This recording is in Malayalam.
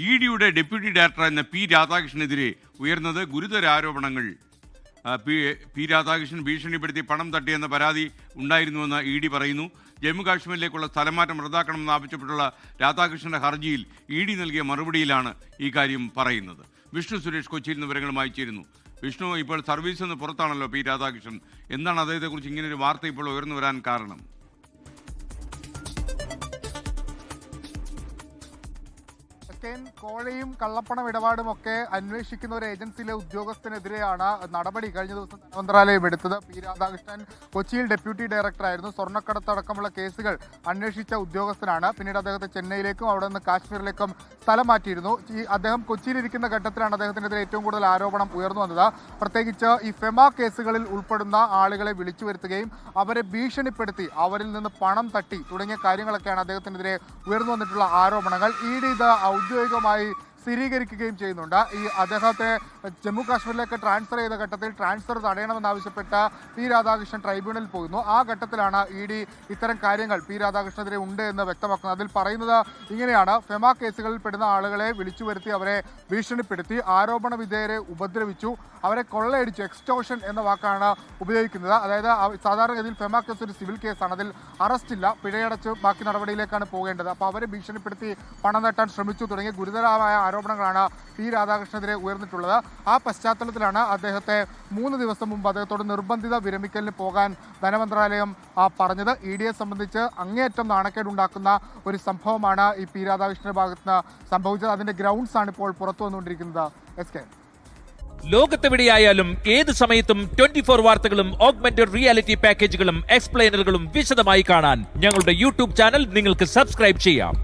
ഇഡിയുടെ ഡെപ്യൂട്ടി ഡയറക്ടർ എന്ന പി രാധാകൃഷ്ണനെതിരെ ഉയർന്നത് ഗുരുതര ആരോപണങ്ങൾ. പി രാധാകൃഷ്ണൻ ഭീഷണിപ്പെടുത്തി പണം തട്ടിയെന്ന പരാതി ഉണ്ടായിരുന്നുവെന്ന് ഇഡി പറയുന്നു. ജമ്മു കാശ്മീരിലേക്കുള്ള സ്ഥലമാറ്റം റദ്ദാക്കണമെന്ന് ആവശ്യപ്പെട്ടുള്ള രാധാകൃഷ്ണന്റെ ഹർജിയിൽ ഇഡി നൽകിയ മറുപടിയിലാണ് ഈ കാര്യം പറയുന്നത്. വിഷ്ണു സുരേഷ് കൊച്ചിയിൽ നിന്ന് വിവരങ്ങളുമായി ചേരുന്നു. വിഷ്ണു, ഇപ്പോൾ സർവീസിൽ നിന്ന് പുറത്താണല്ലോ പി രാധാകൃഷ്ണൻ. എന്താണ് അദ്ദേഹത്തെക്കുറിച്ച് ഇങ്ങനൊരു വാർത്ത ഇപ്പോൾ ഉയർന്നു വരാൻ കാരണം? കോഴയും കള്ളപ്പണം ഇടപാടും ഒക്കെ അന്വേഷിക്കുന്ന ഒരു ഏജൻസിയിലെ ഉദ്യോഗസ്ഥനെതിരെയാണ് നടപടി കഴിഞ്ഞ ദിവസം മന്ത്രാലയം എടുത്തത്. പി രാധാകൃഷ്ണൻ കൊച്ചിയിൽ ഡെപ്യൂട്ടി ഡയറക്ടറായിരുന്നു. സ്വർണ്ണക്കടത്ത് അടക്കമുള്ള കേസുകൾ അന്വേഷിച്ച ഉദ്യോഗസ്ഥനാണ്. പിന്നീട് അദ്ദേഹത്തെ ചെന്നൈയിലേക്കും അവിടെ നിന്ന് കാശ്മീരിലേക്കും സ്ഥലം മാറ്റിയിരുന്നു. അദ്ദേഹം കൊച്ചിയിലിരിക്കുന്ന ഘട്ടത്തിലാണ് അദ്ദേഹത്തിനെതിരെ ഏറ്റവും കൂടുതൽ ആരോപണം ഉയർന്നു വന്നത്. പ്രത്യേകിച്ച് ഈ ഫെമ കേസുകളിൽ ഉൾപ്പെടുന്ന ആളുകളെ വിളിച്ചു വരുത്തുകയും അവരെ ഭീഷണിപ്പെടുത്തി അവരിൽ നിന്ന് പണം തട്ടി തുടങ്ങിയ കാര്യങ്ങളൊക്കെയാണ് അദ്ദേഹത്തിനെതിരെ ഉയർന്നു വന്നിട്ടുള്ള ആരോപണങ്ങൾ. ഇഡി ഇത് ഔദ്യോഗികമായി സ്ഥിരീകരിക്കുകയും ചെയ്യുന്നുണ്ട്. ഈ അദ്ദേഹത്തെ ജമ്മു കാശ്മീരിലേക്ക് ട്രാൻസ്ഫർ ചെയ്ത ഘട്ടത്തിൽ ട്രാൻസ്ഫർ തടയണമെന്നാവശ്യപ്പെട്ട് പി രാധാകൃഷ്ണൻ ട്രൈബ്യൂണലിൽ പോയിരുന്നു. ആ ഘട്ടത്തിലാണ് ഇഡി ഇത്തരം കാര്യങ്ങൾ പി രാധാകൃഷ്ണനെതിരെ ഉണ്ട് എന്ന് വ്യക്തമാക്കുന്നത്. അതിൽ പറയുന്നത് ഇങ്ങനെയാണ്: ഫെമ കേസുകളിൽ പെടുന്ന ആളുകളെ വിളിച്ചു വരുത്തി അവരെ ഭീഷണിപ്പെടുത്തി, ആരോപണ വിധേയരെ ഉപദ്രവിച്ചു, അവരെ കൊള്ളയടിച്ചു. എക്സ്റ്റോഷൻ എന്ന വാക്കാണ് ഉപയോഗിക്കുന്നത്. അതായത് സാധാരണഗതിയിൽ ഫെമ കേസ് ഒരു സിവിൽ കേസാണ്. അതിൽ അറസ്റ്റില്ല, പിഴയടച്ച് ബാക്കി നടപടിയിലേക്കാണ് പോകേണ്ടത്. അപ്പോൾ അവരെ ഭീഷണിപ്പെടുത്തി പണം നേട്ടാൻ ശ്രമിച്ചു തുടങ്ങിയ ഗുരുതരമായ ആരോപണങ്ങളാണ് പി രാധാകൃഷ്ണനെതിരെ ഉയർന്നിട്ടുള്ളത്. ആ പശ്ചാത്തലത്തിലാണ് അദ്ദേഹത്തെ 3 ദിവസം മുമ്പ് അദ്ദേഹത്തോട് നിർബന്ധിത വിരമിക്കലിന് പോകാൻ ധനമന്ത്രാലയം പറഞ്ഞത്. ഇഡിയെ സംബന്ധിച്ച് അങ്ങേയറ്റം നാണക്കേടുണ്ടാക്കുന്ന ഒരു സംഭവമാണ് ഈ പി രാധാകൃഷ്ണന്റെ ഭാഗത്ത് സംഭവിച്ചത്. അതിന്റെ ഗ്രൗണ്ട്സ് ആണ് ഇപ്പോൾ പുറത്തു വന്നുകൊണ്ടിരിക്കുന്നത്. എസ് കെ, ലോകത്തെവിടെയായാലും ഏത് സമയത്തും 24 വാർത്തകളും ഓഗ്മെന്റഡ് റിയാലിറ്റി പാക്കേജുകളും എക്സ്പ്ലെയിനറുകളും വിശദമായി കാണാൻ ഞങ്ങളുടെ യൂട്യൂബ് ചാനൽ നിങ്ങൾക്ക് സബ്സ്ക്രൈബ് ചെയ്യാം.